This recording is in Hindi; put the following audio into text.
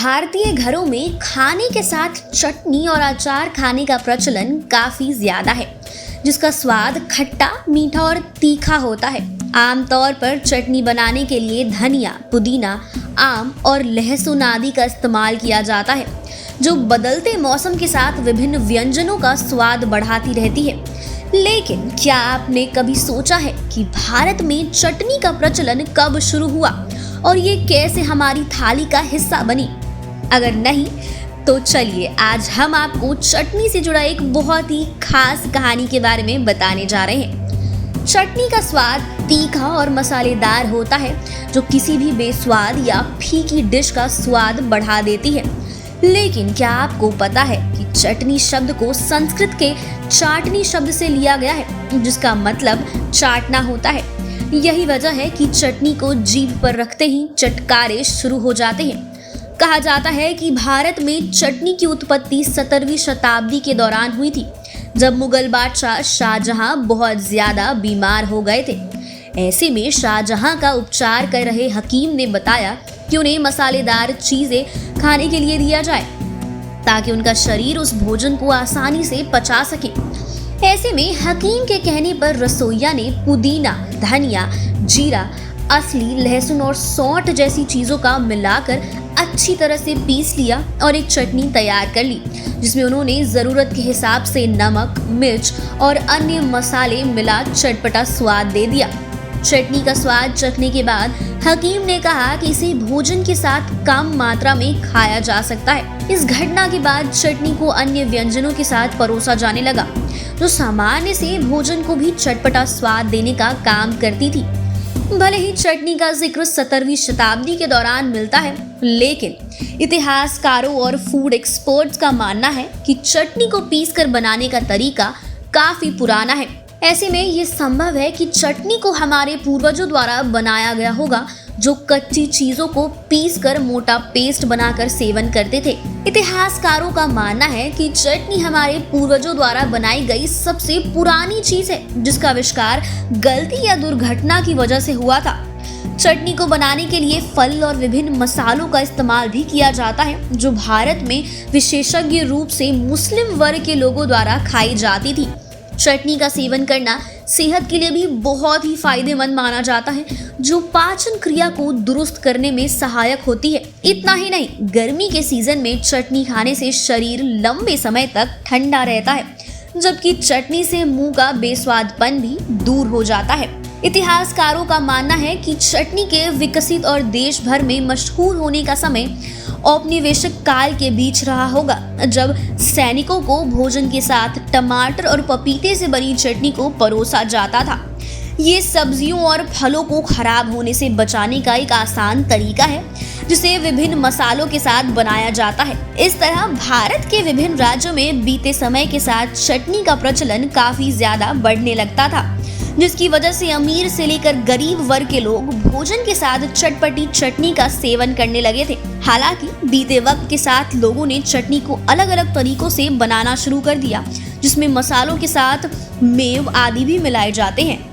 भारतीय घरों में खाने के साथ चटनी और अचार खाने का प्रचलन काफी ज्यादा है, जिसका स्वाद खट्टा, मीठा और तीखा होता है। आमतौर पर चटनी बनाने के लिए धनिया, पुदीना, आम और लहसुन आदि का इस्तेमाल किया जाता है, जो बदलते मौसम के साथ विभिन्न व्यंजनों का स्वाद बढ़ाती रहती है। लेकिन क्या आपने कभी सोचा है कि भारत में चटनी का प्रचलन कब शुरू हुआ और ये कैसे हमारी थाली का हिस्सा बनी? अगर नहीं तो चलिए आज हम आपको चटनी से जुड़ा एक बहुत ही खास कहानी के बारे में बताने जा रहे हैं। चटनी का स्वाद तीखा और मसालेदार होता है, जो किसी भी बेस्वाद या फीकी डिश का स्वाद बढ़ा देती है। लेकिन क्या आपको पता है कि चटनी शब्द को संस्कृत के चाटनी शब्द से लिया गया है, जिसका मतलब चाटना होता है। यही वजह है कि चटनी को जीभ पर रखते ही चटकारे शुरू हो जाते हैं। कहा जाता है कि भारत में चटनी की उत्पत्ति 17वीं शताब्दी के दौरान हुई थी, जब मुगल बादशाह शाहजहां बहुत ज्यादा बीमार हो गए थे। ऐसे में शाहजहां का उपचार कर रहे हकीम ने बताया कि उन्हें मसालेदार चीजें खाने के लिए दिया जाए, ताकि उनका शरीर उस भोजन को आसानी से पचा सके। ऐसे में हकीम के कहने पर रसोइया ने पुदीना, धनिया, जीरा, असली लहसुन और सौंठ जैसी चीजों का मिलाकर अच्छी तरह से पीस लिया और एक चटनी तैयार कर ली, जिसमें उन्होंने जरूरत के हिसाब से नमक, मिर्च और अन्य मसाले मिला चटपटा स्वाद दे दिया। चटनी का स्वाद चखने के बाद हकीम ने कहा कि इसे भोजन के साथ कम मात्रा में खाया जा सकता है। इस घटना के बाद चटनी को अन्य व्यंजनों के साथ परोसा जाने लगा, जो सामान्य से भोजन को भी चटपटा स्वाद देने का काम करती थी। भले ही चटनी का जिक्र 17वीं शताब्दी के दौरान मिलता है, लेकिन इतिहासकारों और फूड एक्सपर्ट्स का मानना है कि चटनी को पीसकर बनाने का तरीका काफी पुराना है। ऐसे में ये संभव है कि चटनी को हमारे पूर्वजों द्वारा बनाया गया होगा, जो कच्ची चीजों को पीसकर मोटा पेस्ट बनाकर सेवन करते थे। इतिहासकारों का मानना है कि चटनी हमारे पूर्वजों द्वारा बनाई गई सबसे पुरानी चीज है, जिसका आविष्कार गलती या दुर्घटना की वजह से हुआ था। चटनी को बनाने के लिए फल और विभिन्न मसालों का इस्तेमाल भी किया जाता है, जो भारत में विशेषज्ञ रूप से मुस्लिम वर्ग के लोगों द्वारा खाई जाती थी। चटनी का सेवन करना सेहत के लिए भी बहुत ही फायदेमंद माना जाता है, जो पाचन क्रिया को दुरुस्त करने में सहायक होती है। इतना ही नहीं, गर्मी के सीजन में चटनी खाने से शरीर लंबे समय तक ठंडा रहता है, जबकि चटनी से मुंह का बेस्वादपन भी दूर हो जाता है। इतिहासकारों का मानना है कि चटनी के विकसित और देश भर में मशहूर होने का समय औपनिवेशिक काल के बीच रहा होगा, जब सैनिकों को भोजन के साथ टमाटर और पपीते से बनी चटनी को परोसा जाता था। ये सब्जियों और फलों को खराब होने से बचाने का एक आसान तरीका है, जिसे विभिन्न मसालों के साथ बनाया जाता है। इस तरह भारत के विभिन्न राज्यों में बीते समय के साथ चटनी का प्रचलन काफी ज्यादा बढ़ने लगता था, जिसकी वजह से अमीर से लेकर गरीब वर्ग के लोग भोजन के साथ चटपटी चटनी का सेवन करने लगे थे। हालांकि बीते वक्त के साथ लोगों ने चटनी को अलग अलग तरीकों से बनाना शुरू कर दिया, जिसमें मसालों के साथ मेव आदि भी मिलाए जाते हैं।